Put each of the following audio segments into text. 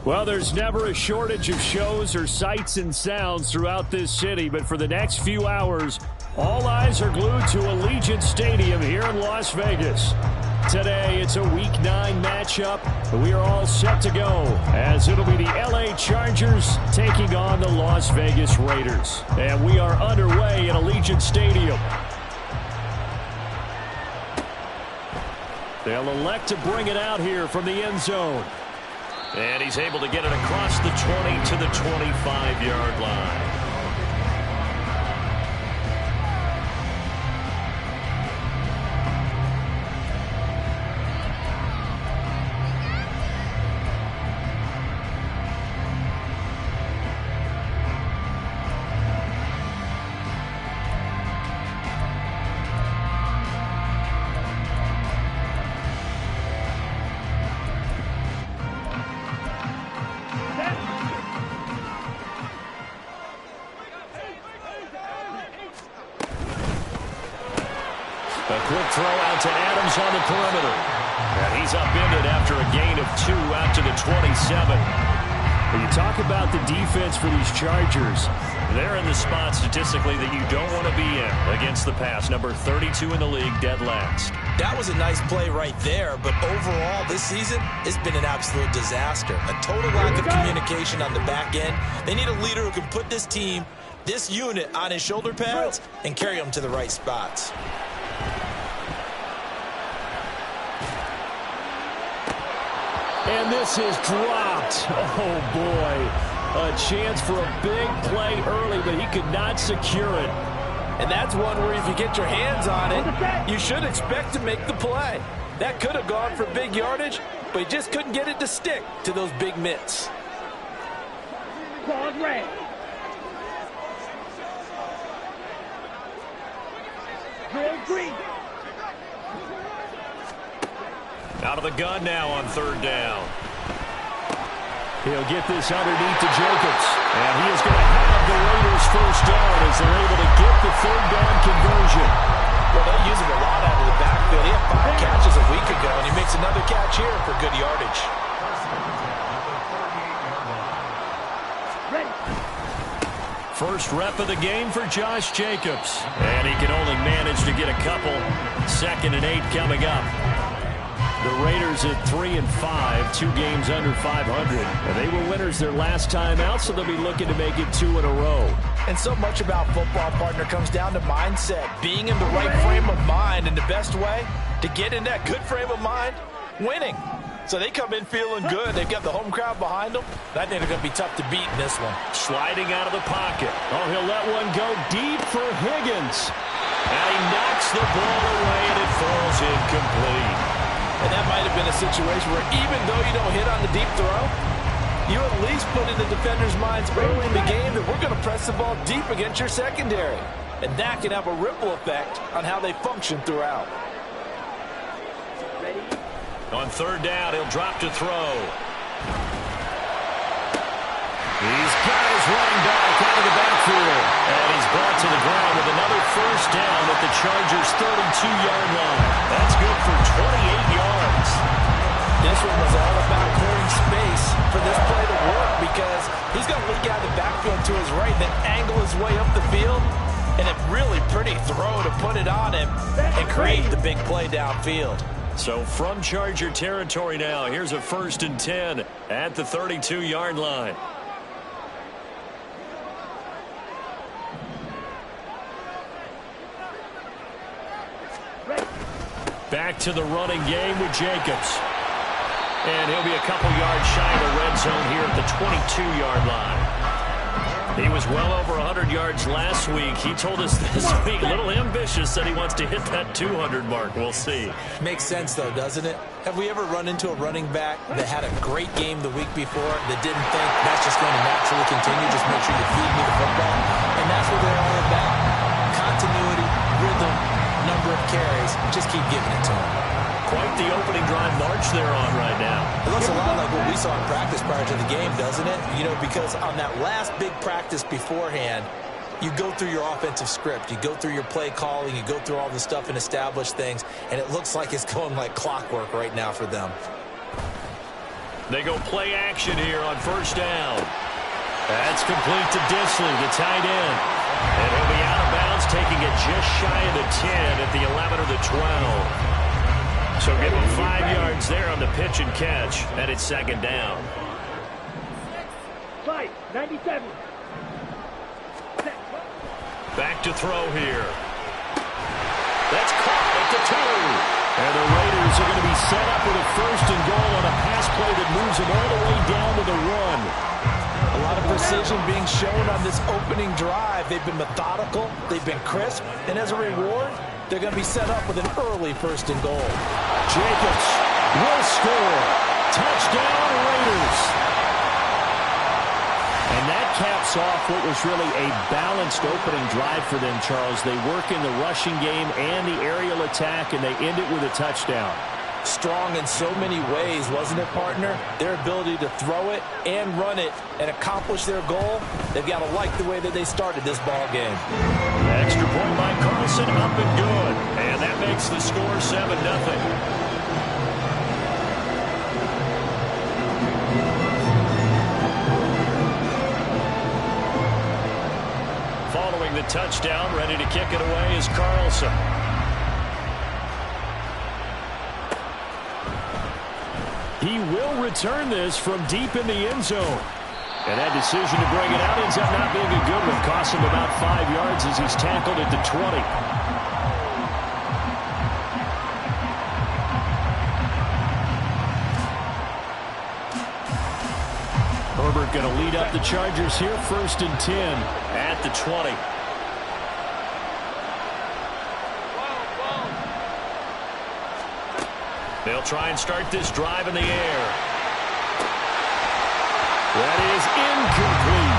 Well, there's never a shortage of shows or sights and sounds throughout this city, but for the next few hours, all eyes are glued to Allegiant Stadium here in Las Vegas. Today, it's a Week 9 matchup, but we are all set to go, as it'll be the LA Chargers taking on the Las Vegas Raiders. And we are underway at Allegiant Stadium. They'll elect to bring it out here from the end zone. And he's able to get it across the 20 to the 25-yard line. A quick throw out to Adams on the perimeter. And he's upended after a gain of 2 out to the 27. When you talk about the defense for these Chargers, they're in the spot statistically that you don't want to be in against the pass. Number 32 in the league, dead last. That was a nice play right there, but overall this season, it's been an absolute disaster. A total lack of communication on the back end. They need a leader who can put this team, this unit, on his shoulder pads and carry them to the right spots. And this is dropped. Oh, boy. A chance for a big play early, but he could not secure it. And that's one where if you get your hands on it, you should expect to make the play. That could have gone for big yardage, but he just couldn't get it to stick to those big mitts. Green. Out of the gun now on third down. He'll get this underneath to Jacobs. And he is going to have the Raiders first down as they're able to get the third down conversion. Well, they use him a lot out of the backfield. He had 5 catches a week ago, and he makes another catch here for good yardage. First rep of the game for Josh Jacobs. And he can only manage to get a couple. 2nd and 8 coming up. The Raiders at 3-5, 2 games under 500. And they were winners their last time out, so they'll be looking to make it 2 in a row. And so much about football, partner, comes down to mindset. Being in the right frame of mind, and the best way to get in that good frame of mind, winning. So they come in feeling good. They've got the home crowd behind them. I think they're going to be tough to beat in this one. Sliding out of the pocket. Oh, he'll let one go deep for Higgins. And he knocks the ball away, and it falls incomplete. And that might have been a situation where even though you don't hit on the deep throw, you at least put in the defender's minds early in the game that we're going to press the ball deep against your secondary. And that can have a ripple effect on how they function throughout. On third down, he'll drop to throw. He's got his running back out of the backfield. And he's brought to the ground with another first down at the Chargers' 32-yard line. That's good for 28 yards. This one was all about clearing space for this play to work because he's going to leak out of the backfield to his right, then angle his way up the field. And a really pretty throw to put it on him and create the big play downfield. So from Charger territory now, here's a 1st and 10 at the 32-yard line. Back to the running game with Jacobs. And he'll be a couple yards shy of the red zone here at the 22-yard line. He was well over 100 yards last week. He told us this week, a little ambitious, that he wants to hit that 200 mark. We'll see. Makes sense, though, doesn't it? Have we ever run into a running back that had a great game the week before that didn't think that's just going to naturally continue? Just make sure you feed me the football. And that's what they're all about. Continuity, rhythm, number of carries. Just keep giving it to them. Quite the opening drive march they're on right now. It looks a lot like what we saw in practice prior to the game, doesn't it? You know, because on that last big practice beforehand, you go through your offensive script, you go through your play calling, you go through all the stuff and establish things, and it looks like it's going like clockwork right now for them. They go play action here on first down. That's complete to Disley, the tight end. And he'll be out of bounds, taking it just shy of the 10 at the 11 or the 12. So give him 5 yards there on the pitch and catch, and it's second down. 97. Back to throw here. That's caught at the 2. And the Raiders are going to be set up with a first and goal on a pass play that moves them all the way down to the run. A lot of precision being shown on this opening drive. They've been methodical, they've been crisp, and as a reward, they're going to be set up with an early first and goal. Jacobs will score. Touchdown, Raiders. And that caps off what was really a balanced opening drive for them, Charles. They work in the rushing game and the aerial attack, and they end it with a touchdown. Strong in so many ways, wasn't it, partner? Their ability to throw it and run it and accomplish their goal, they've got to like the way that they started this ball game. Extra point by Carlson, up and good. And that makes the score 7-0. Following the touchdown, ready to kick it away is Carlson. He will return this from deep in the end zone. And that decision to bring it out ends up not being a good one. Costs him about 5 yards as he's tackled at the 20. Herbert going to lead up the Chargers here, 1st and 10 at the 20. They'll try and start this drive in the air. That is incomplete.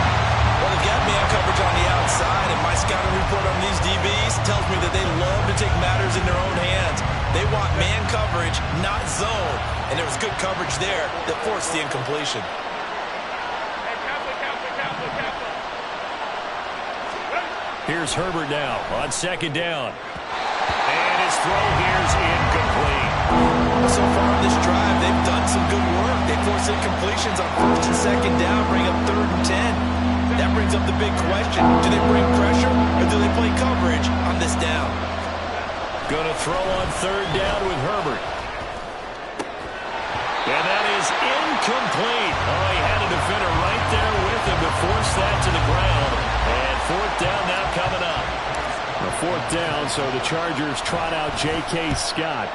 Well, they've got man coverage on the outside, and my scouting report on these DBs tells me that they love to take matters in their own hands. They want man coverage, not zone. And there was good coverage there that forced the incompletion. Here's Herbert now on 2nd down. And his throw here is incomplete. So far on this drive, they've done some good work. They force incompletions on 1st and 2nd down, bring up 3rd and 10. That brings up the big question. Do they bring pressure or do they play coverage on this down? Going to throw on 3rd down with Herbert. And that is incomplete. Oh, he had a defender right there with him to force that to the ground. And 4th down now coming up. A 4th down, so the Chargers trot out J.K. Scott.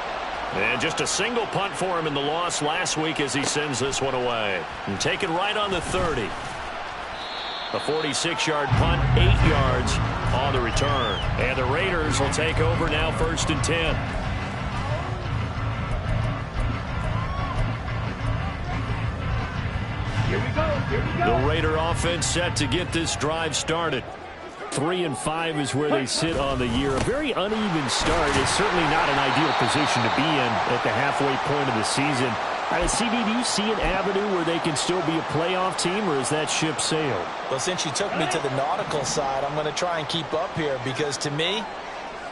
And just a single punt for him in the loss last week as he sends this one away. And taken right on the 30. A 46-yard punt, 8 yards on the return. And the Raiders will take over now, 1st and 10. The Raider offense set to get this drive started. 3-5 is where they sit on the year. A very uneven start is certainly not an ideal position to be in at the halfway point of the season. CD, do you see an avenue where they can still be a playoff team, or is that ship sailed? Well, since you took me to the nautical side, I'm going to try and keep up here because to me,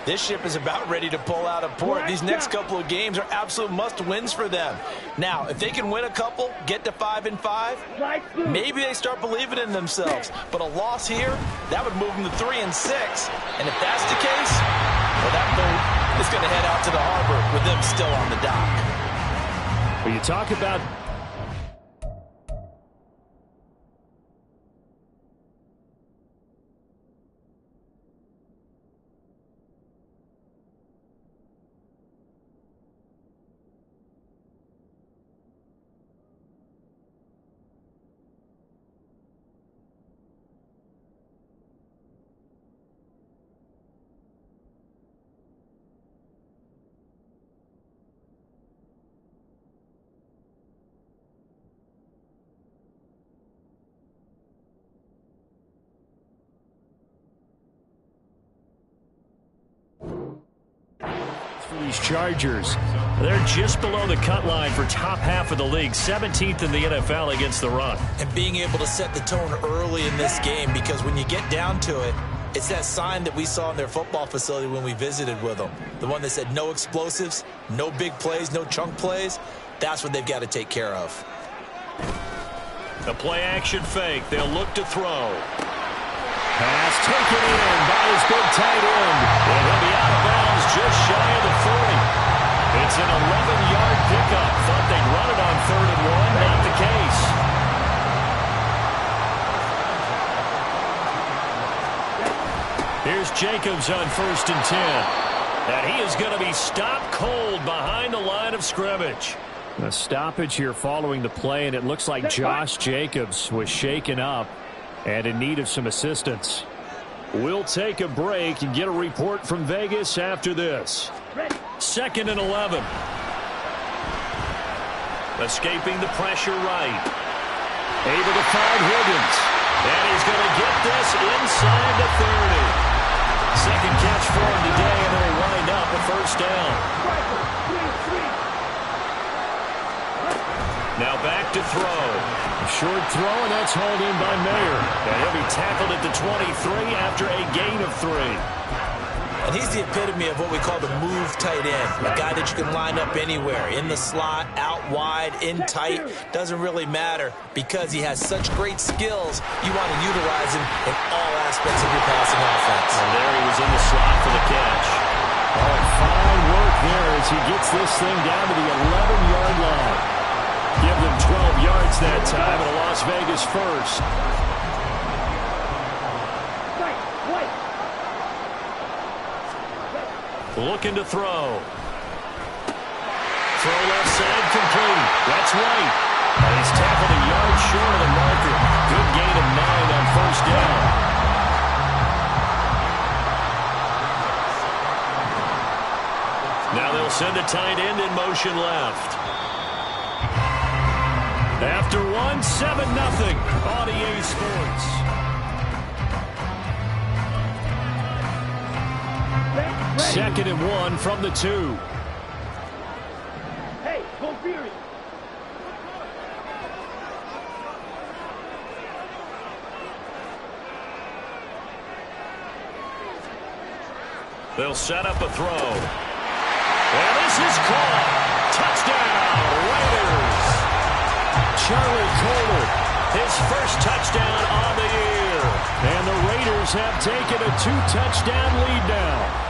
this ship is about ready to pull out of port. These next couple of games are absolute must-wins for them. Now, if they can win a couple, get to 5-5, maybe they start believing in themselves. But a loss here, that would move them to 3-6. And if that's the case, well, that boat is going to head out to the harbor with them still on the dock. Well, you talk about these Chargers. They're just below the cut line for top half of the league, 17th in the NFL against the run. And being able to set the tone early in this game, because when you get down to it, it's that sign that we saw in their football facility when we visited with them. The one that said no explosives, no big plays, no chunk plays. That's what they've got to take care of. A play-action fake. They'll look to throw. Pass taken in by his big tight end. And he'll be out of bounds just shy of the 40. It's an 11-yard pickup. Thought they'd run it on 3rd and 1. Not the case. Here's Jacobs on 1st and 10. And he is going to be stopped cold behind the line of scrimmage. A stoppage here following the play, and it looks like Josh Jacobs was shaken up and in need of some assistance. We'll take a break and get a report from Vegas after this. 2nd and 11. Escaping the pressure right. Able to find Higgins. And he's going to get this inside the 30. Second catch for him today, and they'll wind up a 1st down. Now back to throw. A short throw, and that's hauled in by Mayer. And he'll be tackled at the 23 after a gain of 3. And he's the epitome of what we call the move tight end. A guy that you can line up anywhere. In the slot, out wide, in tight. Doesn't really matter because he has such great skills. You want to utilize him in all aspects of your passing offense. And there he was in the slot for the catch. Oh, fine work there as he gets this thing down to the 11-yard line. Give them 12 yards that time, and a Las Vegas first. Looking to throw. Throw left side complete. That's right. And he's tackled a yard short of the marker. Good gain of 9 on 1st down. Now they'll send a tight end in motion left. After 1, 7-0 on EA Sports. Second and 1 from the 2. Hey, go Fury. They'll set up a throw. And this is caught. Touchdown, Raiders. Charlie Colbert, his first touchdown on the year. And the Raiders have taken a 2-touchdown lead now.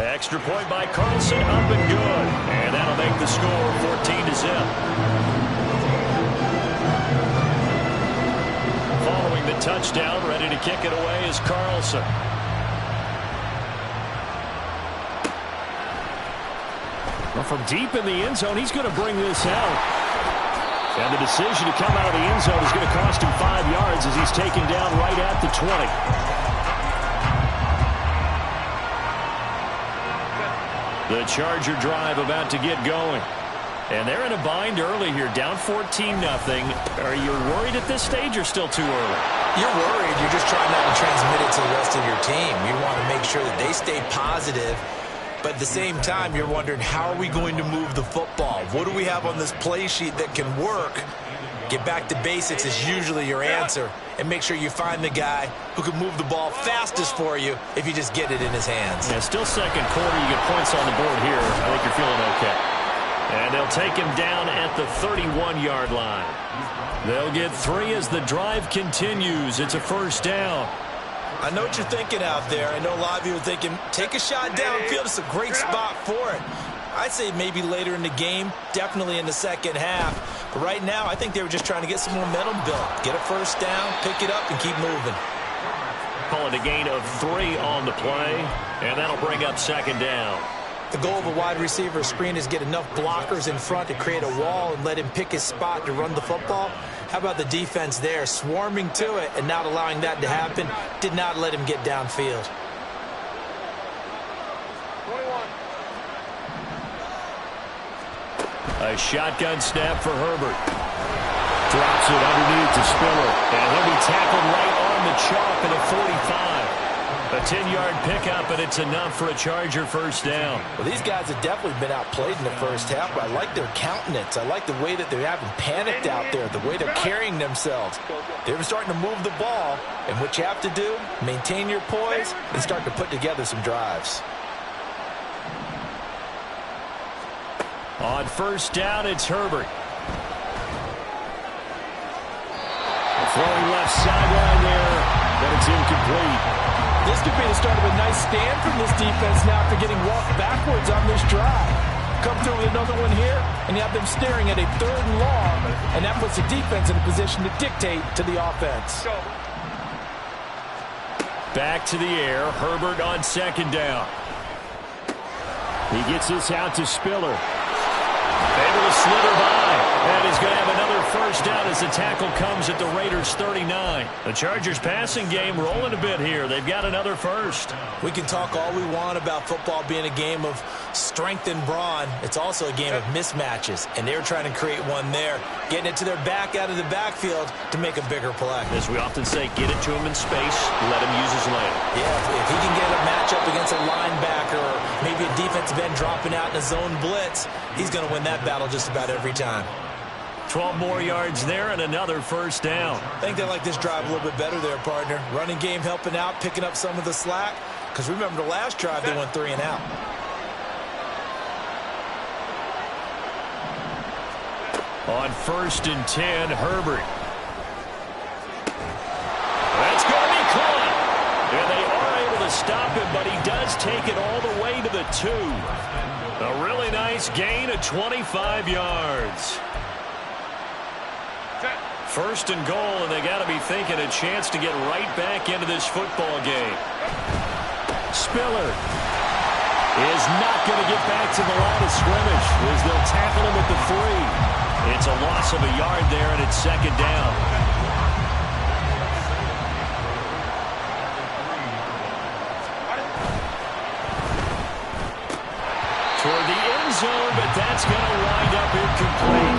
Extra point by Carlson, up and good. And that'll make the score 14-0. Following the touchdown, ready to kick it away is Carlson. Well, from deep in the end zone, he's going to bring this out. And the decision to come out of the end zone is going to cost him 5 yards as he's taken down right at the 20. The Charger drive about to get going. And they're in a bind early here, down 14-0. Are you worried at this stage or still too early? You're worried. You're just trying not to transmit it to the rest of your team. You want to make sure that they stay positive. But at the same time, you're wondering, how are we going to move the football? What do we have on this play sheet that can work? Get back to basics is usually your answer. And make sure you find the guy who can move the ball fastest for you if you just get it in his hands. Yeah, still second quarter. You get points on the board here. I think you're feeling okay. And they'll take him down at the 31-yard line. They'll get 3 as the drive continues. It's a 1st down. I know what you're thinking out there. I know a lot of you are thinking, take a shot downfield. It's a great spot for it. I'd say maybe later in the game, definitely in the second half. But right now, I think they were just trying to get some momentum built. Get a 1st down, pick it up, and keep moving. Call it a gain of 3 on the play, and that'll bring up 2nd down. The goal of a wide receiver screen is get enough blockers in front to create a wall and let him pick his spot to run the football. How about the defense there, swarming to it and not allowing that to happen? Did not let him get downfield. A shotgun snap for Herbert. Drops it underneath to Spiller. And he'll be tackled right on the chalk at a 45. A 10-yard pickup, and it's enough for a Charger 1st down. Well, these guys have definitely been outplayed in the first half, but I like their countenance. I like the way that they haven't panicked out there, the way they're carrying themselves. They're starting to move the ball, and what you have to do, maintain your poise and start to put together some drives. On first down, it's Herbert. Throwing left sideline there, but it's incomplete. This could be the start of a nice stand from this defense now after getting walked backwards on this drive. Come through with another one here, and you have them staring at a 3rd and long, and that puts the defense in a position to dictate to the offense. Back to the air, Herbert on 2nd down. He gets this out to Spiller. Able to slither by, and he's going to have another first down as the tackle comes at the Raiders' 39. The Chargers' passing game rolling a bit here. They've got another first. We can talk all we want about football being a game of strength and brawn. It's also a game of mismatches, and they're trying to create one there, getting it to their back out of the backfield to make a bigger play. As we often say, get it to him in space, let him use his lane. Yeah, if he can get a matchup against a linebacker or maybe a defensive end dropping out in a zone blitz, he's going to win that battle just about every time. 12 more yards there and another first down. I think they like this drive a little bit better there, partner. Running game helping out, picking up some of the slack. Because remember the last drive, they went 3 and out. On 1st and 10, Herbert. That's going to be caught. And they are able to stop him, but he does take it all the way to the 2. A really nice gain of 25 yards. 1st and goal, and they got to be thinking a chance to get right back into this football game. Spiller is not going to get back to the line of scrimmage as they'll tackle him at the 3. It's a loss of a yard there, and it's 2nd down. Toward the end zone, but that's going to wind up incomplete.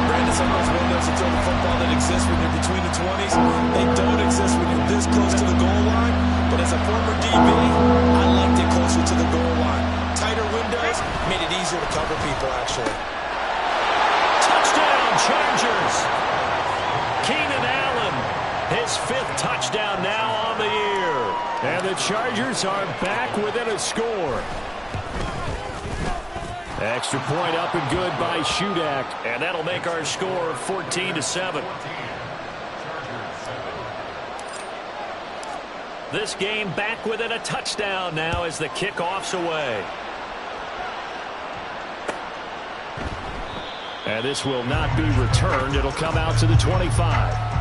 Brandon, some of those windows until the football that exists when you're between the 20s, they don't exist when you're this close to the goal line. But as a former DB, I liked it closer to the goal line. Tighter windows made it easier to cover people, actually. Touchdown, Chargers. Keenan Allen, his 5th touchdown now on the year. And the Chargers are back within a score. Extra point up and good by Shudak, and that'll make our score 14-7. This game back within a touchdown now as the kickoff's away. And this will not be returned. It'll come out to the 25.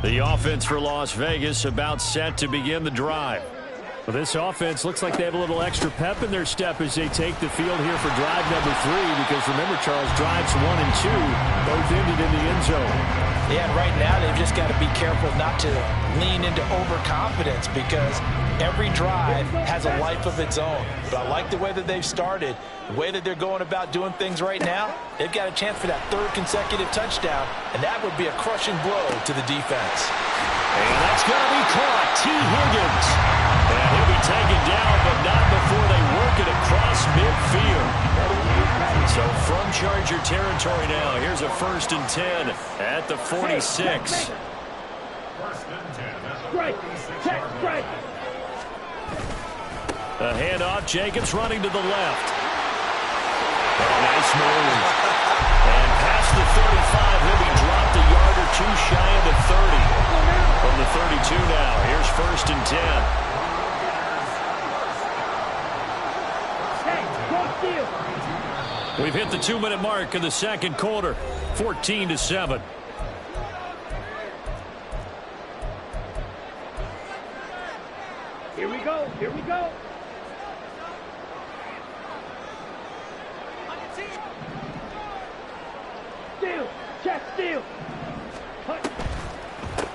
The offense for Las Vegas about set to begin the drive. Well, this offense looks like they have a little extra pep in their step as they take the field here for drive number 3, because remember, Charles, drives 1 and 2 both ended in the end zone. Yeah, right now they've just got to be careful not to lean into overconfidence, because every drive has a life of its own. But I like the way that they've started, the way that they're going about doing things right now. They've got a chance for that 3rd consecutive touchdown, and that would be a crushing blow to the defense. And that's going to be caught. T. Higgins. And he'll be taken down, but not before they work it across midfield. So from Charger territory now, here's a 1st and 10 at the 46. The handoff, Jacobs running to the left. Nice move. And past the 35, he'll be dropped a yard or 2 shy of the 30. From the 32 now, here's 1st and 10. We've hit the 2-minute mark in the 2nd quarter, 14-7. Here we go, here we go. Steal, check, steal.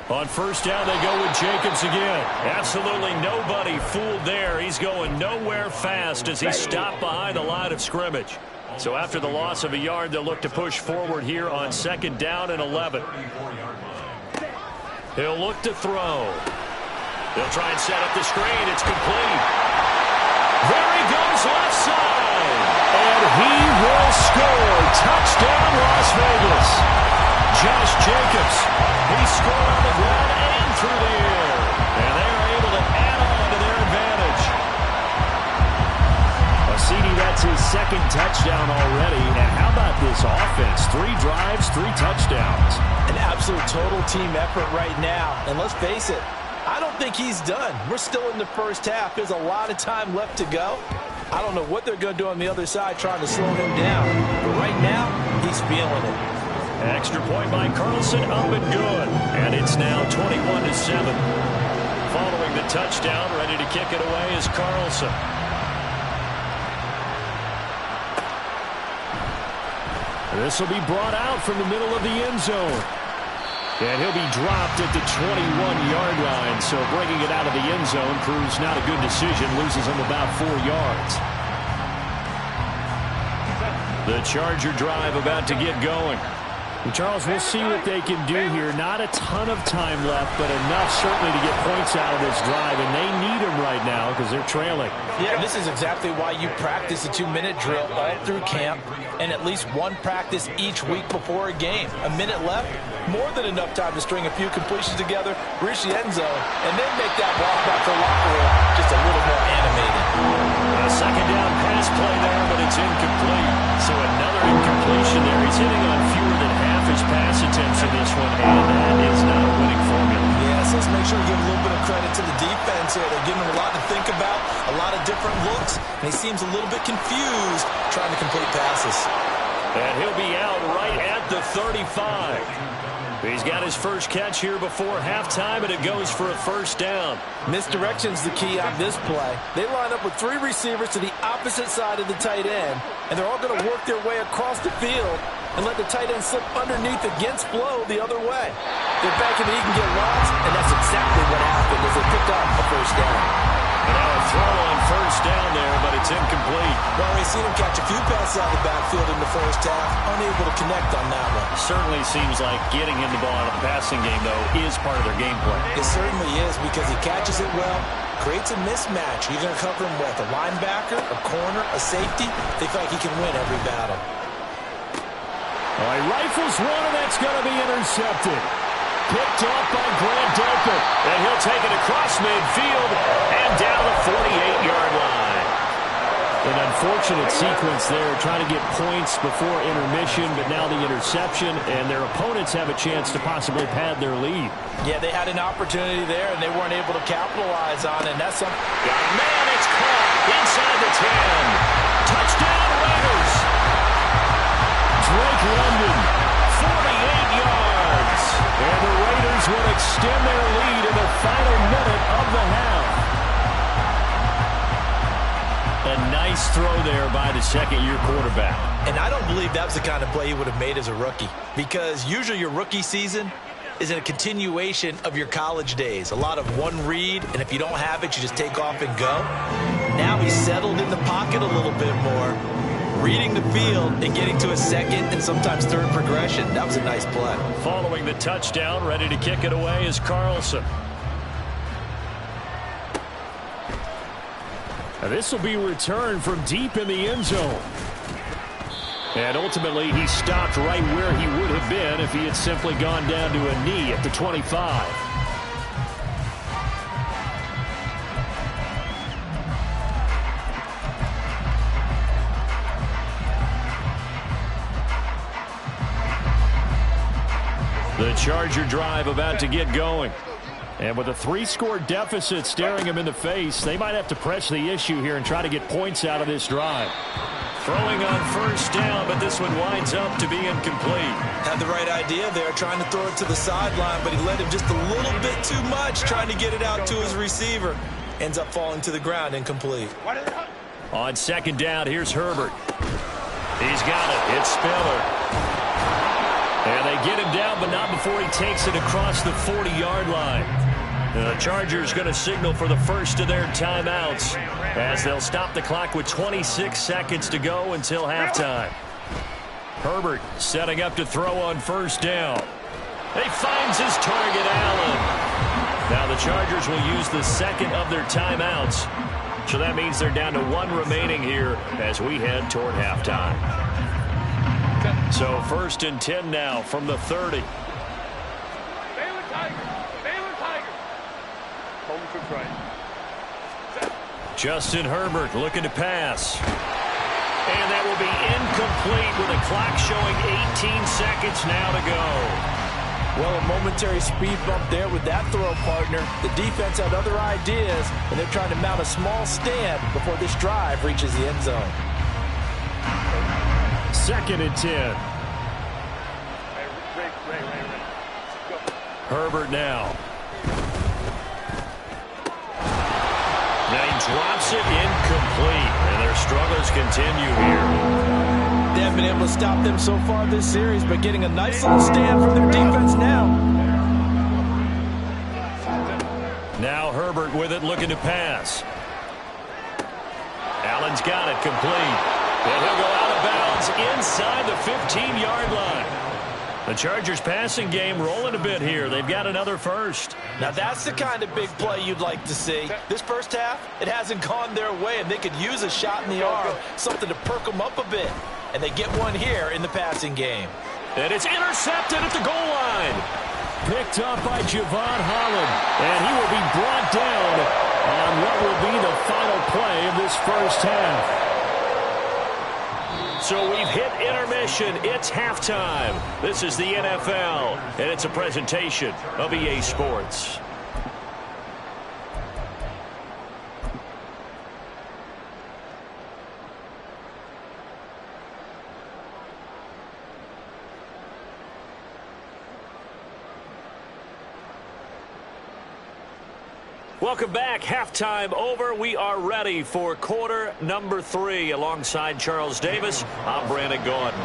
On 1st down, they go with Jacobs again. Absolutely nobody fooled there. He's going nowhere fast as he stopped behind the line of scrimmage. So after the loss of a yard, they'll look to push forward here on 2nd down and 11. He'll look to throw. They'll try and set up the screen. It's complete. There he goes left side. And he will score. Touchdown, Las Vegas. Josh Jacobs. He scored on the ground and through the air. And they are able to add on That's his second touchdown already. And how about this offense? 3 drives, 3 touchdowns. An absolute total team effort right now. And let's face it, I don't think he's done. We're still in the first half. There's a lot of time left to go. I don't know what they're going to do on the other side trying to slow him down. But right now, he's feeling it. Extra point by Carlson, up and good. And it's now 21-7. Following the touchdown, ready to kick it away is Carlson. This will be brought out from the middle of the end zone. And he'll be dropped at the 21-yard line. So bringing it out of the end zone proves not a good decision. Loses him about 4 yards. The Charger drive about to get going. And Charles, we'll see what they can do here. Not a ton of time left, but enough certainly to get points out of this drive. And they need them right now because they're trailing. Yeah, this is exactly why you practice a 2-minute drill all through camp and at least one practice each week before a game. A minute left, more than enough time to string a few completions together, reach the end zone, and then make that walk back to the locker room just a little more animated. A second down pass play there, but it's incomplete. So another incompletion there. He's hitting on fewer than half his pass attempts in this one, and that is not a winning formula. Yeah, so let's make sure we give a little bit of credit to the defense here. They're giving him a lot to think about, a lot of different looks, and he seems a little bit confused trying to complete passes. And he'll be out right at the 35. He's got his first catch here before halftime, and it goes for a first down. Misdirection's the key on this play. They line up with 3 receivers to the opposite side of the tight end, and they're all going to work their way across the field and let the tight end slip underneath against flow the other way. They're banking that he can get lost, and that's exactly what happened as they picked up a first down. And now a throw on first down there, but it's incomplete. Well, we've seen him catch a few passes out of the backfield in the first half, unable to connect on that one. Certainly seems like getting him the ball out of the passing game, though, is part of their game plan. It certainly is because he catches it well, creates a mismatch. You're going to cover him with a linebacker, a corner, a safety. They feel like he can win every battle. All right, rifles one, and that's going to be intercepted. Picked off by Grant Delpit, and he'll take it across midfield and down the 48-yard line. An unfortunate sequence there, trying to get points before intermission, but now the interception, and their opponents have a chance to possibly pad their lead. Yeah, they had an opportunity there, and they weren't able to capitalize on it, and that's something. Man, it's caught inside the 10. Touchdown, Raiders. Drake London, 48 yards. And the Raiders will extend their lead in the final minute of the half. A nice throw there by the second-year quarterback. And I don't believe that was the kind of play he would have made as a rookie, because usually your rookie season is a continuation of your college days. A lot of one read, and if you don't have it, you just take off and go. Now he's settled in the pocket a little bit more, reading the field and getting to a second and sometimes third progression. That was a nice play. Following the touchdown, ready to kick it away is Carlson. Now this will be returned from deep in the end zone. And ultimately, he stopped right where he would have been if he had simply gone down to a knee at the 25. The Charger drive about to get going. And with a 3-score deficit staring him in the face, they might have to press the issue here and try to get points out of this drive. Throwing on first down, but this one winds up to be incomplete. Had the right idea there, trying to throw it to the sideline, but he led him just a little bit too much, trying to get it out to his receiver. Ends up falling to the ground, incomplete. On second down, here's Herbert. He's got it. It's Spiller. And they get him down, but not before he takes it across the 40-yard line. The Chargers going to signal for the first of their timeouts as they'll stop the clock with 26 seconds to go until halftime. Herbert setting up to throw on first down. He finds his target, Allen. Now the Chargers will use the second of their timeouts. So that means they're down to 1 remaining here as we head toward halftime. So first and 10 now from the 30. Justin Herbert looking to pass. incomplete with a clock showing 18 seconds now to go. Well, a momentary speed bump there with that throw, partner. The defense had other ideas, and they're trying to mount a small stand before this drive reaches the end zone. 2nd and 10. Herbert now. Now he drops it incomplete, and their struggles continue here. They haven't been able to stop them so far this series, but getting a nice little stand from their defense now. Now Herbert with it, looking to pass. Allen's got it, complete. And he'll go out of bounds inside the 15-yard line. The Chargers passing game rolling a bit here. They've got another first. Now that's the kind of big play you'd like to see. This first half, it hasn't gone their way, and they could use a shot in the arm, something to perk them up a bit. And they get one here in the passing game. And it's intercepted at the goal line. Picked up by Javon Holland. And he will be brought down on what will be the final play of this first half. So we've hit intermission. It's halftime. This is the NFL, and it's a presentation of EA Sports. Welcome back. Halftime over. We are ready for quarter number 3. Alongside Charles Davis, I'm Brandon Gordon.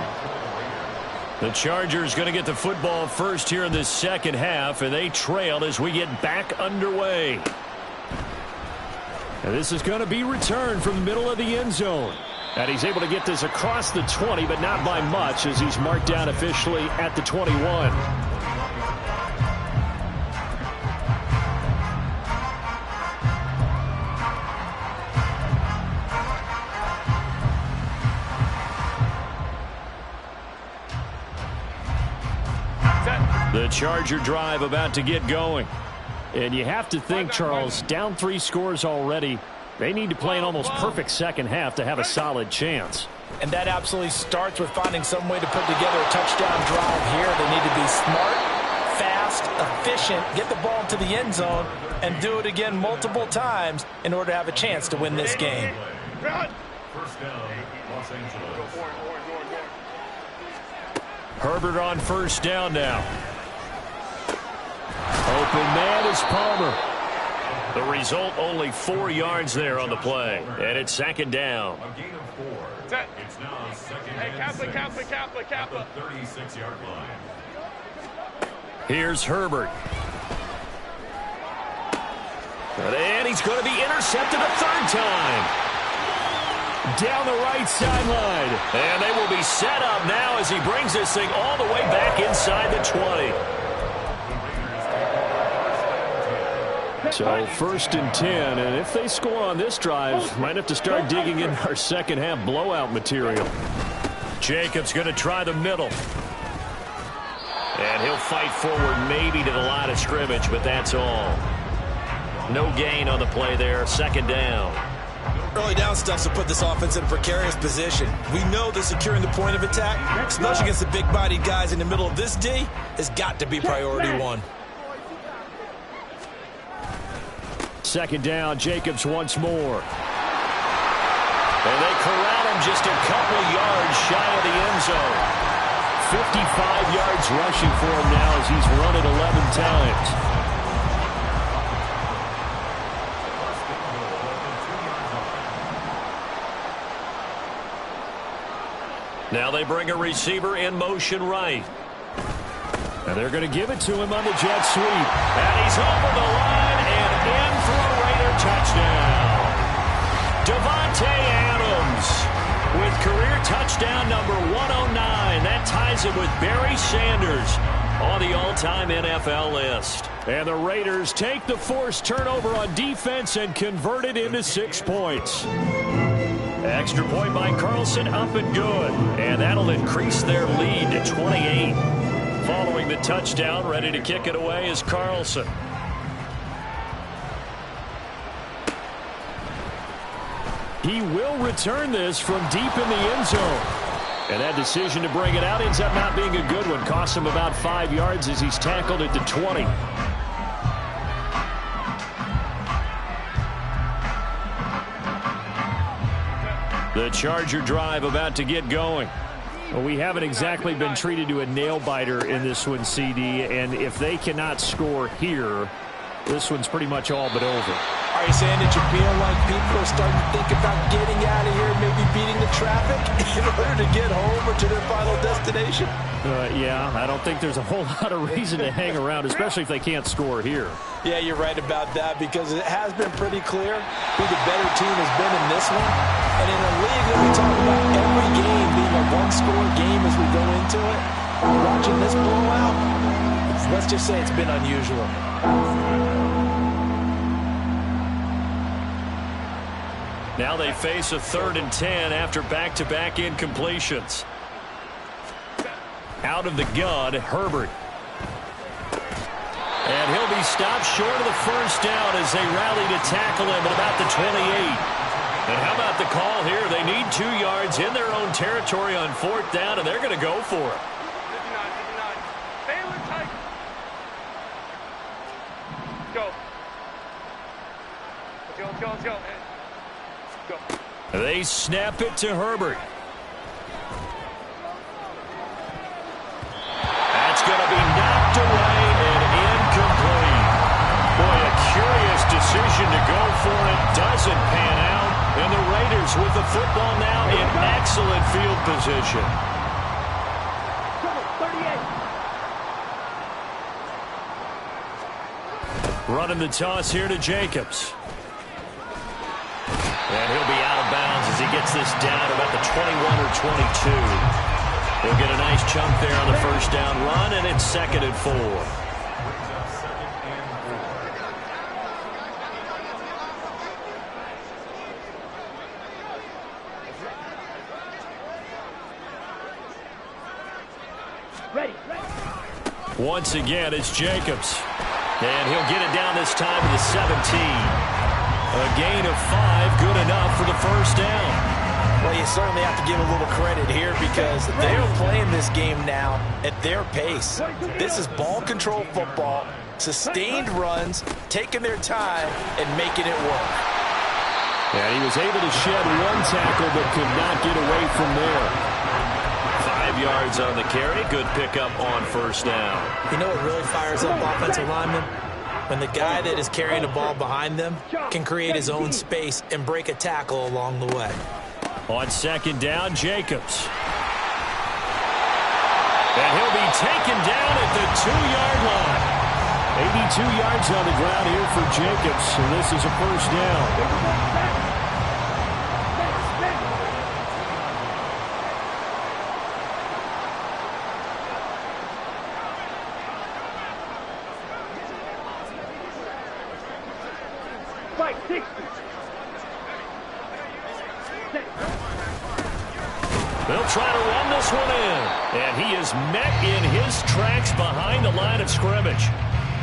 The Chargers going to get the football first here in this second half, and they trail as we get back underway. And this is going to be returned from the middle of the end zone. And he's able to get this across the 20, but not by much, as he's marked down officially at the 21. The Charger drive about to get going. And you have to think, Charles, down 3 scores already. They need to play an almost perfect second half to have a solid chance. And that absolutely starts with finding some way to put together a touchdown drive here. They need to be smart, fast, efficient, get the ball to the end zone, and do it again multiple times in order to have a chance to win this game. First down, Los Angeles. Herbert on first down now. Open man is Palmer. The result, only 4 yards there on the play. And it's 2nd down. A gain of 4. It's now 2nd and 6 at the 36-yard line. Here's Herbert. And he's going to be intercepted a 3rd time. Down the right sideline. And they will be set up now as he brings this thing all the way back inside the 20. So 1st and 10, and if they score on this drive, might have to start digging in our second half blowout material. Jacobs going to try the middle. And he'll fight forward maybe to the line of scrimmage, but that's all. No gain on the play there, 2nd down. Early down stuff to put this offense in a precarious position. We know that securing the point of attack, especially against the big-bodied guys in the middle of this D, has got to be priority 1. 2nd down, Jacobs once more. And they corral him just a couple yards shy of the end zone. 55 yards rushing for him now as he's run it 11 times. Now they bring a receiver in motion right. And they're going to give it to him on the jet sweep. And he's over the line and in for a Raider touchdown. Devontae Adams with career touchdown number 109. That ties him with Barry Sanders on the all-time NFL list. And the Raiders take the forced turnover on defense and convert it into 6 points. Extra point by Carlson, up and good. And that'll increase their lead to 28. Following the touchdown, ready to kick it away is Carlson. He will return this from deep in the end zone. And that decision to bring it out ends up not being a good one. Costs him about 5 yards as he's tackled at the 20. The Charger drive about to get going. Well, we haven't exactly been treated to a nail-biter in this one, CD. And if they cannot score here, this one's pretty much all but over. Are you saying that you feel like people are starting to think about getting out of here, maybe beating the traffic in order to get home or to their final destination? Yeah, I don't think there's a whole lot of reason to hang around, especially if they can't score here. Yeah, you're right about that because it has been pretty clear who the better team has been in this one. And in a league that we talk about every game being a one-score game as we go into it, watching this blowout, let's just say it's been unusual. Now they face a 3rd and 10 after back-to-back incompletions. Out of the gun, Herbert. And he'll be stopped short of the first down as they rally to tackle him at about the 28. And how about the call here? They need 2 yards in their own territory on 4th down, and they're going to go for it. 59. Baylor tight. Go. Let's go, let's go, let's go. Go. They snap it to Herbert. That's going to be knocked away and incomplete. Boy, a curious decision to go for it. Doesn't pan out. And the Raiders with the football now in excellent field position. 38. Running the toss here to Jacobs. And he'll be out of bounds as he gets this down about the 21 or 22. He'll get a nice chunk there on the first down run, and it's 2nd and 4. Ready. Once again, it's Jacobs. And he'll get it down this time to the 17. A gain of 5, good enough for the first down. Well, you certainly have to give a little credit here because they're playing this game now at their pace. This is ball control football, sustained runs, taking their time, and making it work. And he was able to shed 1 tackle but could not get away from there. 5 yards on the carry, good pickup on first down. You know what really fires up offensive linemen? When the guy that is carrying the ball behind them can create his own space and break a tackle along the way. On 2nd down, Jacobs. And he'll be taken down at the 2-yard line. 82 yards on the ground here for Jacobs, and this is a first down. Fight 60. They'll try to run this one in. And he is met in his tracks behind the line of scrimmage.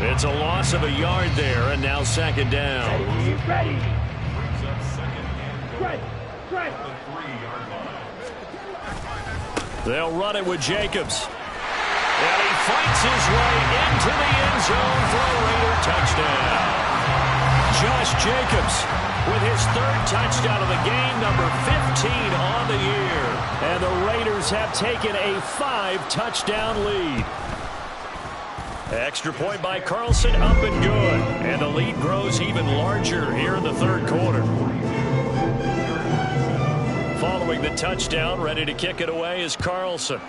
It's a loss of a yard there, and now 2nd down. Ready. Ready. Ready. They'll run it with Jacobs. And he fights his way into the end zone for a Raider touchdown. Josh Jacobs with his 3rd touchdown of the game, number 15 on the year. And the Raiders have taken a 5-touchdown lead. Extra point by Carlson, up and good. And the lead grows even larger here in the 3rd quarter. Following the touchdown, ready to kick it away is Carlson.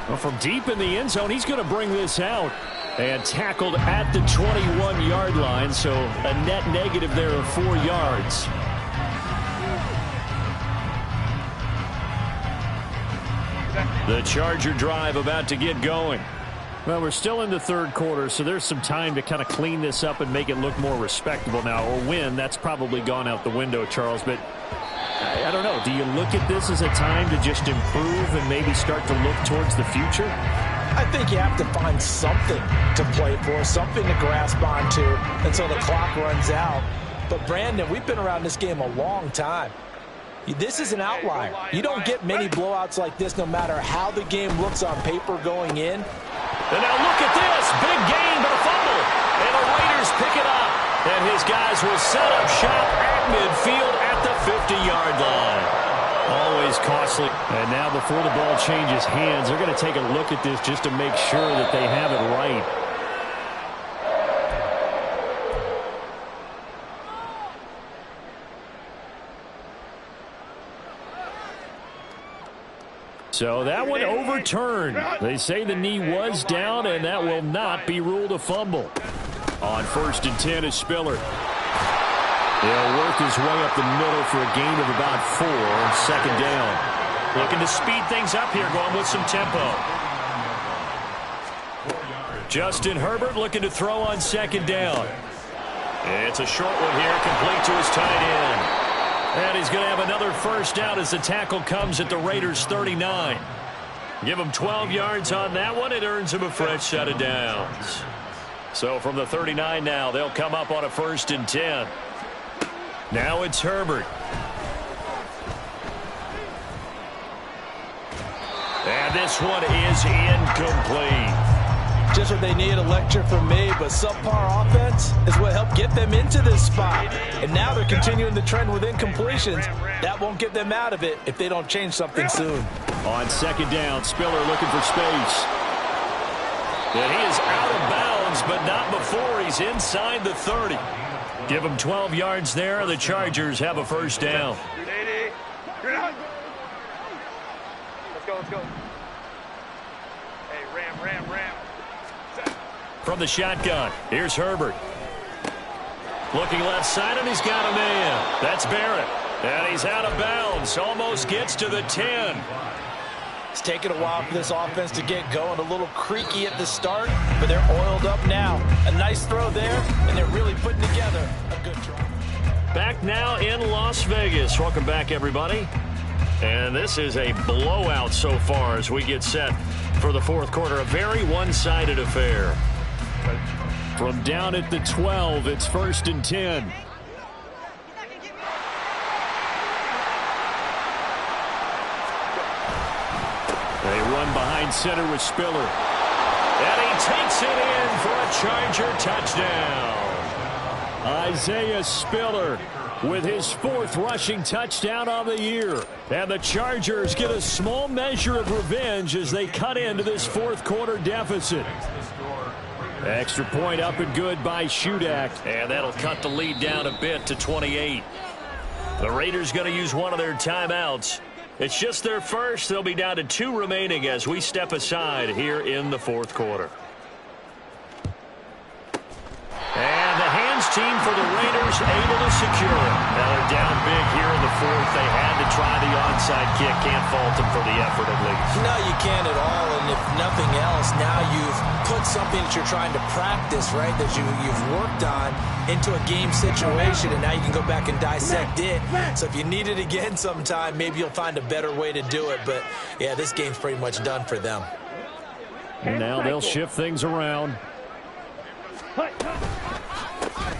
Well, from deep in the end zone, he's going to bring this out. And tackled at the 21-yard line, so a net negative there of 4 yards. The Charger drive about to get going. Well, we're still in the 3rd quarter, so there's some time to kind of clean this up and make it look more respectable now. Or win, that's probably gone out the window, Charles. But I don't know. Do you look at this as a time to just improve and maybe start to look towards the future? I think you have to find something to play for, something to grasp onto until the clock runs out. But, Brandon, we've been around this game a long time. This is an outlier. You don't get many blowouts like this no matter how the game looks on paper going in. And now look at this. Big gain, but a fumble. And the Raiders pick it up. And his guys will set up shop at midfield at the 50-yard line. Always costly. And now before the ball changes hands, they're going to take a look at this just to make sure that they have it right. So that one overturned. They say the knee was down, and that will not be ruled a fumble. On 1st and 10 is Spiller. He'll work his way up the middle for a gain of about 4. 2nd down. Looking to speed things up here, going with some tempo. Justin Herbert looking to throw on 2nd down. It's a short one here, complete to his tight end. And he's going to have another 1st down as the tackle comes at the Raiders' 39. Give him 12 yards on that one. It earns him a fresh set of downs. So from the 39 now, they'll come up on a 1st and 10. Now it's Herbert. And this one is incomplete. Just what they need, a lecture from me, but subpar offense is what helped get them into this spot. And now they're continuing the trend with incompletions. That won't get them out of it if they don't change something soon. On 2nd down, Spiller looking for space. And he is out of bounds, but not before he's inside the 30. Give him 12 yards there. The Chargers have a 1st down. Let's go, let's go. Hey, ram. From the shotgun, here's Herbert. Looking left side, and he's got a man. That's Barrett. And he's out of bounds. Almost gets to the 10. It's taken a while for this offense to get going. A little creaky at the start, but they're oiled up now. A nice throw there, and they're really putting together a good try. Back now in Las Vegas. Welcome back, everybody. And this is a blowout so far as we get set for the 4th quarter. A very one-sided affair. From down at the 12, it's 1st and 10. They run behind center with Spiller. And he takes it in for a Charger touchdown. Isaiah Spiller with his 4th rushing touchdown of the year. And the Chargers get a small measure of revenge as they cut into this 4th quarter deficit. Extra point up and good by Shudak. And that'll cut the lead down a bit to 28. The Raiders going to use one of their timeouts. It's just their first. They'll be down to 2 remaining as we step aside here in the 4th quarter. And the hands team for the Raiders able to secure it. Now they're down big here in the 4th. They had to try the onside kick. Can't fault them for the effort at least. No, you can't at all. And if nothing else, now you've put something that you're trying to practice, right, that you've worked on into a game situation, and now you can go back and dissect it. So if you need it again sometime, maybe you'll find a better way to do it. But, yeah, this game's pretty much done for them. And now they'll shift things around.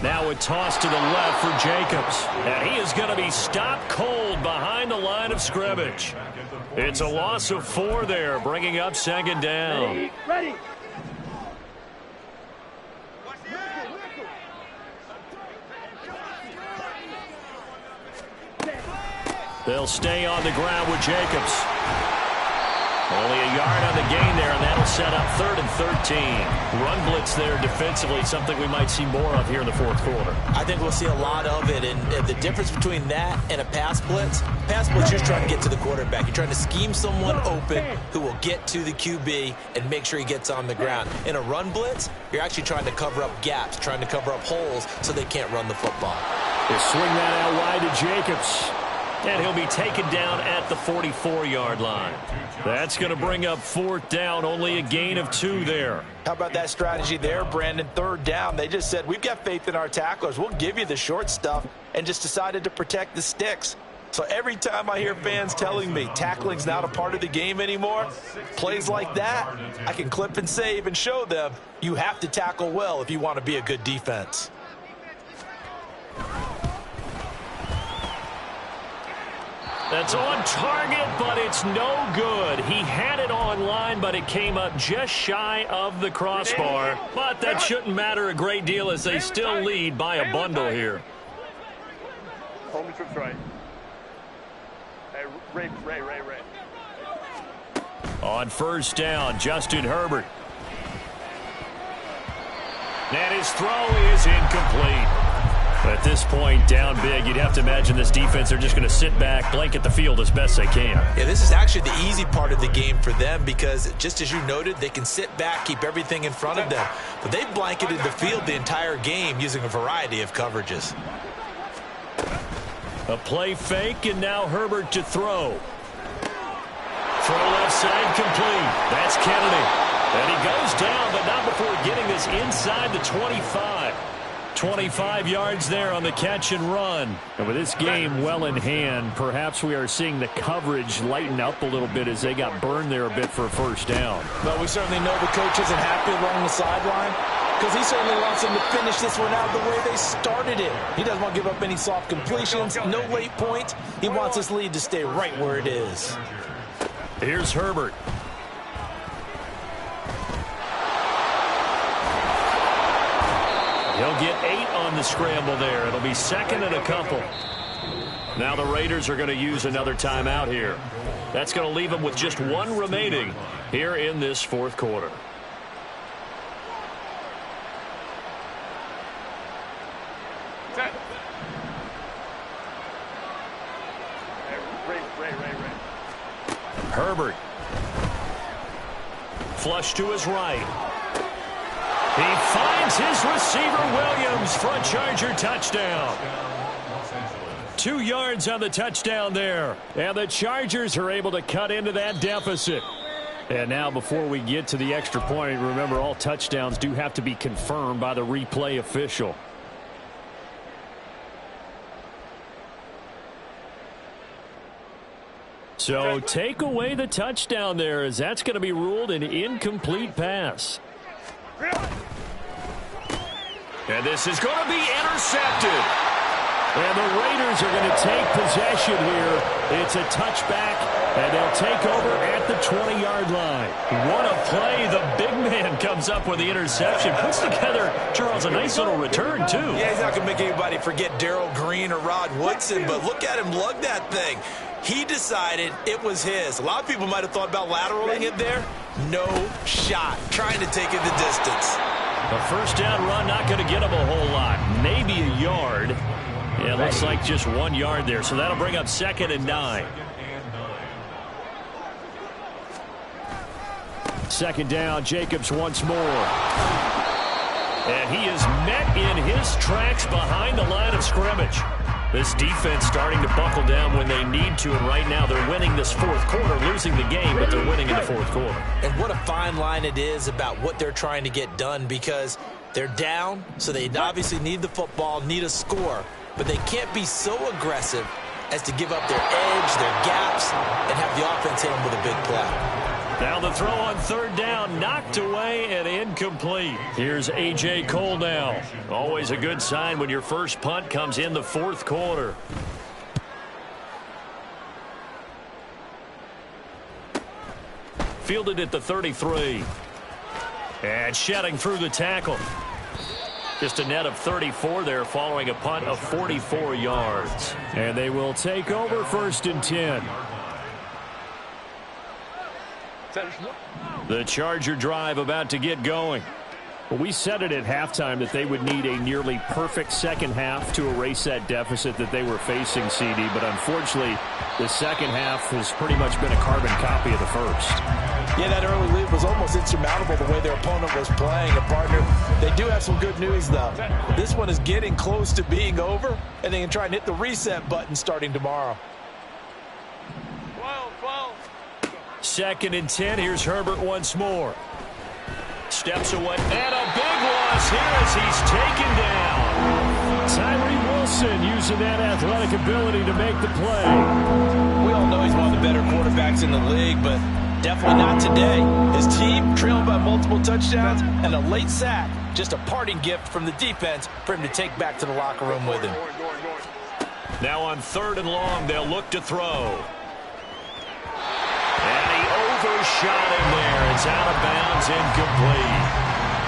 Now a toss to the left for Jacobs. And he is going to be stopped cold behind the line of scrimmage. It's a loss of 4 there, bringing up 2nd down. Ready. They'll stay on the ground with Jacobs. Only a yard on the gain there, and that'll set up 3rd and 13. Run blitz there defensively, something we might see more of here in the 4th quarter. I think we'll see a lot of it, and the difference between that and a pass blitz, you're just trying to get to the quarterback. You're trying to scheme someone open who will get to the QB and make sure he gets on the ground. In a run blitz, you're actually trying to cover up gaps, trying to cover up holes so they can't run the football. They swing that out wide to Jacobs. And he'll be taken down at the 44-yard line. That's going to bring up 4th down, only a gain of 2 there. How about that strategy there, Brandon? 3rd down. They just said, we've got faith in our tacklers. We'll give you the short stuff, and just decided to protect the sticks. So every time I hear fans telling me tackling's not a part of the game anymore, plays like that, I can clip and save and show them you have to tackle well if you want to be a good defense. That's on target, but it's no good. He had it on line, but it came up just shy of the crossbar. But that shouldn't matter a great deal as they still lead by a bundle here. Hold me trips right. Hey, Ray. On first down, Justin Herbert. And his throw is incomplete. At this point, down big, you'd have to imagine this defense, they're just going to sit back, blanket the field as best they can. Yeah, this is actually the easy part of the game for them because, just as you noted, they can sit back, keep everything in front of them. But they've blanketed the field the entire game using a variety of coverages. A play fake, and now Herbert to throw. Throw left side complete. That's Kennedy. And he goes down, but not before getting this inside the 25. 25 yards there on the catch and run. And with this game well in hand, perhaps we are seeing the coverage lighten up a little bit as they got burned there a bit for a first down. Well, we certainly know the coach isn't happy along the sideline because he certainly wants them to finish this one out the way they started it. He doesn't want to give up any soft completions, no late points. He wants his lead to stay right where it is. Here's Herbert. He'll get 8 on the scramble there. It'll be second and a couple. Now the Raiders are going to use another timeout here. That's going to leave them with just 1 remaining here in this fourth quarter. Set. Ray. Herbert. Flush to his right. He finds his receiver, Williams, for a Charger touchdown. 2 yards on the touchdown there. And the Chargers are able to cut into that deficit. And now before we get to the extra point, remember all touchdowns do have to be confirmed by the replay official. So take away the touchdown there as that's going to be ruled an incomplete pass. And this is going to be intercepted. And the Raiders are going to take possession here. It's a touchback, and they'll take over at the 20-yard line. What a play. The big man comes up with the interception. Puts together, Charles, a nice little return, too. Yeah, he's not going to make anybody forget Darrell Green or Rod Woodson, but look at him lug that thing. He decided it was his. A lot of people might have thought about lateraling it there. No shot. Trying to take it the distance. A first down run, not going to get him a whole lot. Maybe a yard. Yeah, looks like just 1 yard there. So that'll bring up 2nd and 9. 2nd down, Jacobs once more. And he is met in his tracks behind the line of scrimmage. This defense starting to buckle down when they need to, and right now they're winning this fourth quarter, losing the game, but they're winning in the fourth quarter. And what a fine line it is about what they're trying to get done because they're down, so they obviously need the football, need a score, but they can't be so aggressive as to give up their edge, their gaps, and have the offense hit them with a big play. Now the throw on 3rd down, knocked away and incomplete. Here's A.J. Cole now. Always a good sign when your first punt comes in the fourth quarter. Fielded at the 33. And shedding through the tackle. Just a net of 34 there following a punt of 44 yards. And they will take over 1st and 10. The Charger drive about to get going. Well, we said it at halftime that they would need a nearly perfect second half to erase that deficit that they were facing, CD. But unfortunately, the second half has pretty much been a carbon copy of the first. Yeah, that early lead was almost insurmountable the way their opponent was playing. And, partner, they do have some good news, though. This one is getting close to being over, and they can try and hit the reset button starting tomorrow. 12. 2nd and 10. Here's Herbert once more. Steps away. And a big loss here as he's taken down. Tyree Wilson using that athletic ability to make the play. We all know he's one of the better quarterbacks in the league, but definitely not today. His team trailed by multiple touchdowns and a late sack. Just a parting gift from the defense for him to take back to the locker room with him. Now on 3rd and long, they'll look to throw. And he overshot him there. It's out of bounds, incomplete.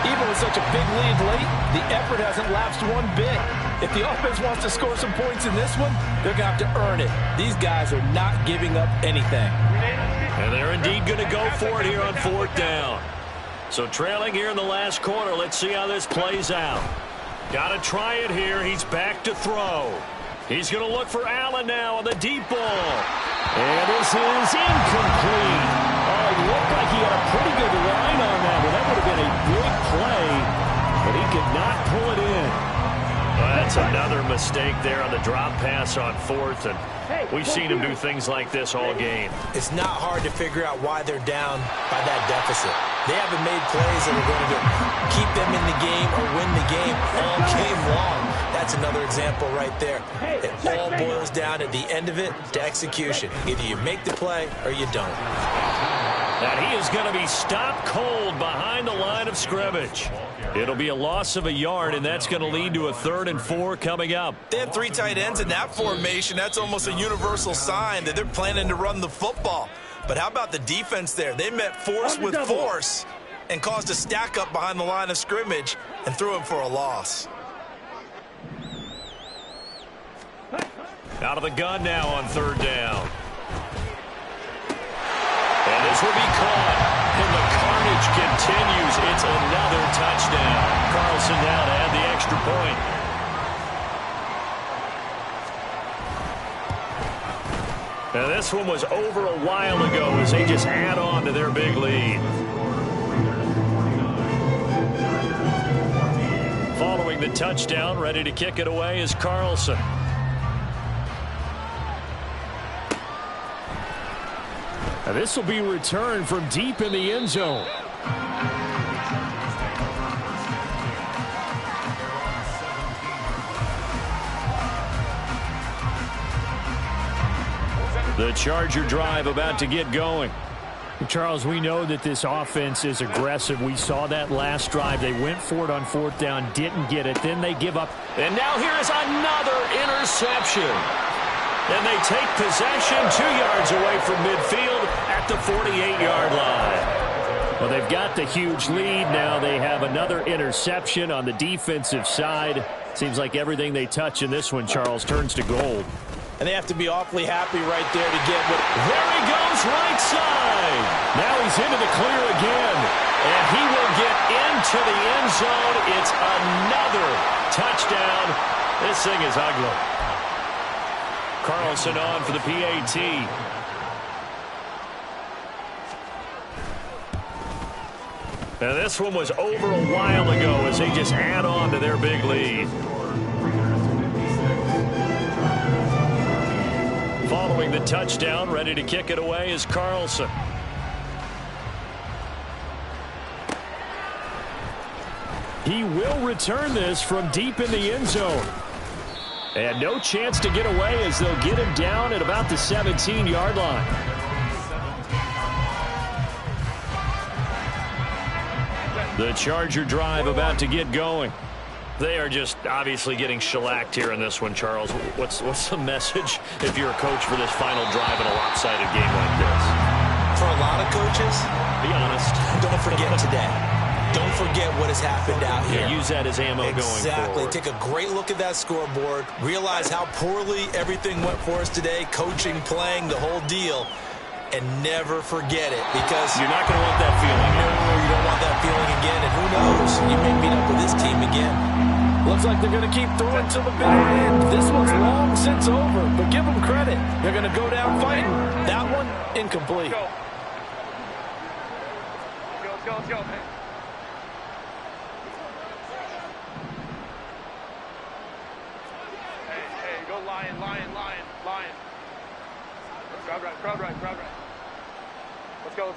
Even with such a big lead late, the effort hasn't lapsed one bit. If the offense wants to score some points in this one, they're going to have to earn it. These guys are not giving up anything. And they're indeed going to go for it here on 4th down. So trailing here in the last quarter, let's see how this plays out. Got to try it here. He's back to throw. He's going to look for Allen now on the deep ball. And this is incomplete. Oh, it looked like he had a pretty good line on that, but that would have been a big play, but he could not pull it in. Well, that's another mistake there on the drop pass on 4th, and we've seen him do things like this all game. It's not hard to figure out why they're down by that deficit. They haven't made plays that are going to keep them in the game or win the game all game long. That's another example right there. It all boils down at the end of it to execution. Either you make the play or you don't. And he is going to be stopped cold behind the line of scrimmage. It'll be a loss of a yard, and that's going to lead to a 3rd and 4 coming up. They have 3 tight ends in that formation. That's almost a universal sign that they're planning to run the football. But how about the defense there? They met force with force and caused a stack up behind the line of scrimmage and threw him for a loss. Out of the gun now on 3rd down. And this will be caught. And the carnage continues. It's another touchdown. Carlson now to add the extra point. Now this one was over a while ago as they just add on to their big lead. Following the touchdown, ready to kick it away is Carlson. Now this will be returned from deep in the end zone. The Charger drive about to get going. Charles, we know that this offense is aggressive. We saw that last drive. They went for it on 4th down, didn't get it. Then they give up. And now here is another interception. And they take possession 2 yards away from midfield at the 48-yard line. Well, they've got the huge lead. Now they have another interception on the defensive side. Seems like everything they touch in this one, Charles, turns to gold. And they have to be awfully happy right there to get what... There he goes, right side. Now he's into the clear again. And he will get into the end zone. It's another touchdown. This thing is ugly. Carlson on for the PAT. Now this one was over a while ago as they just add on to their big lead. Following the touchdown, ready to kick it away is Carlson. He will return this from deep in the end zone. And no chance to get away as they'll get him down at about the 17-yard line. The Charger drive about to get going. They are just obviously getting shellacked here in this one, Charles. What's the message if you're a coach for this final drive in a lopsided game like this? For a lot of coaches, be honest. Don't forget today. Don't forget what has happened out here. Yeah, use that as ammo going forward. Exactly. Take a great look at that scoreboard. Realize how poorly everything went for us today. Coaching, playing, the whole deal. And never forget it, because you're not going to want that feeling. No, you don't want that feeling again. And who knows? You may meet up with this team again. Looks like they're going to keep throwing till the bitter end. This one's long since over, but give them credit. They're going to go down fighting. That one, incomplete. Let's go, let's go. Hey, go lion. Crowd right. Let's go.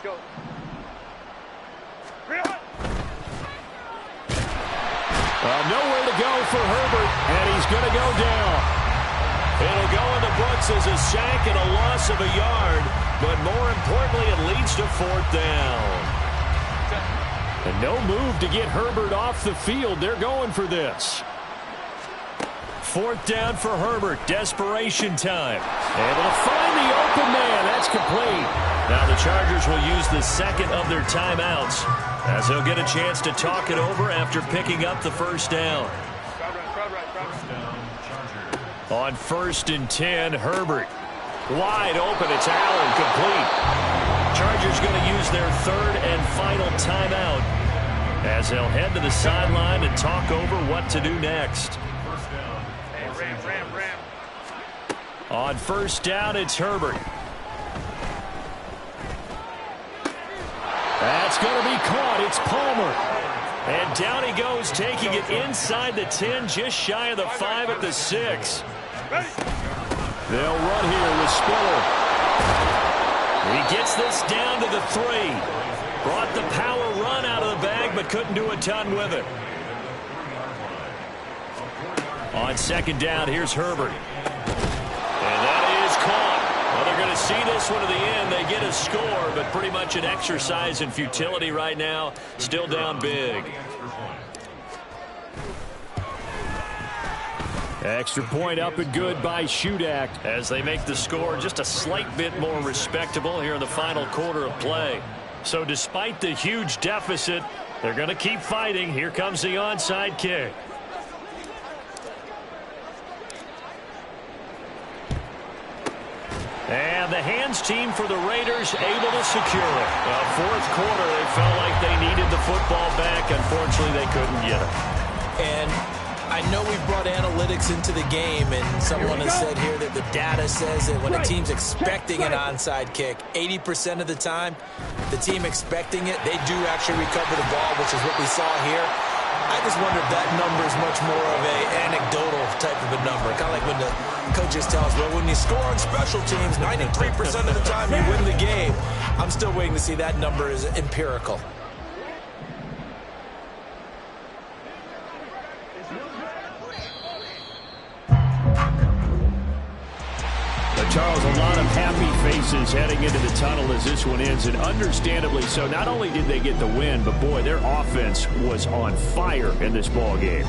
Nowhere to go for Herbert, and he's going to go down. It'll go in the books as a sack and a loss of a yard, but more importantly, it leads to 4th down. And no move to get Herbert off the field. They're going for this. 4th down for Herbert. Desperation time. Able to find the open man. That's complete. Now the Chargers will use the second of their timeouts as he'll get a chance to talk it over after picking up the 1st down. On 1st and 10, Herbert. Wide open. It's Allen. Complete. Chargers going to use their 3rd and final timeout as they'll head to the sideline and talk over what to do next. On 1st down, it's Herbert. That's going to be caught. It's Palmer. And down he goes, taking it inside the 10, just shy of the 5 at the 6. They'll run here with Spiller. He gets this down to the 3. Brought the power run out of the bag, but couldn't do a ton with it. On 2nd down, here's Herbert. And that is caught. Well, they're going to see this one to the end. They get a score, but pretty much an exercise in futility right now. Still down big. Extra point up and good by Shudak as they make the score just a slight bit more respectable here in the final quarter of play. So despite the huge deficit, they're going to keep fighting. Here comes the onside kick. And the hands team for the Raiders able to secure it. Well, 4th quarter, they felt like they needed the football back. Unfortunately, they couldn't get it. And I know we brought analytics into the game, and someone has said here that the data says that when a team's expecting an onside kick, 80% of the time, the team expecting it, they do actually recover the ball, which is what we saw here. I just wonder if that number is much more of an anecdotal type of a number. Kind of like when the coaches tell us, well, when you score on special teams, 93% of the time you win the game. I'm still waiting to see that number is empirical. Charles, a lot of happy faces heading into the tunnel as this one ends, and understandably so. Not only did they get the win, but boy, their offense was on fire in this ball game.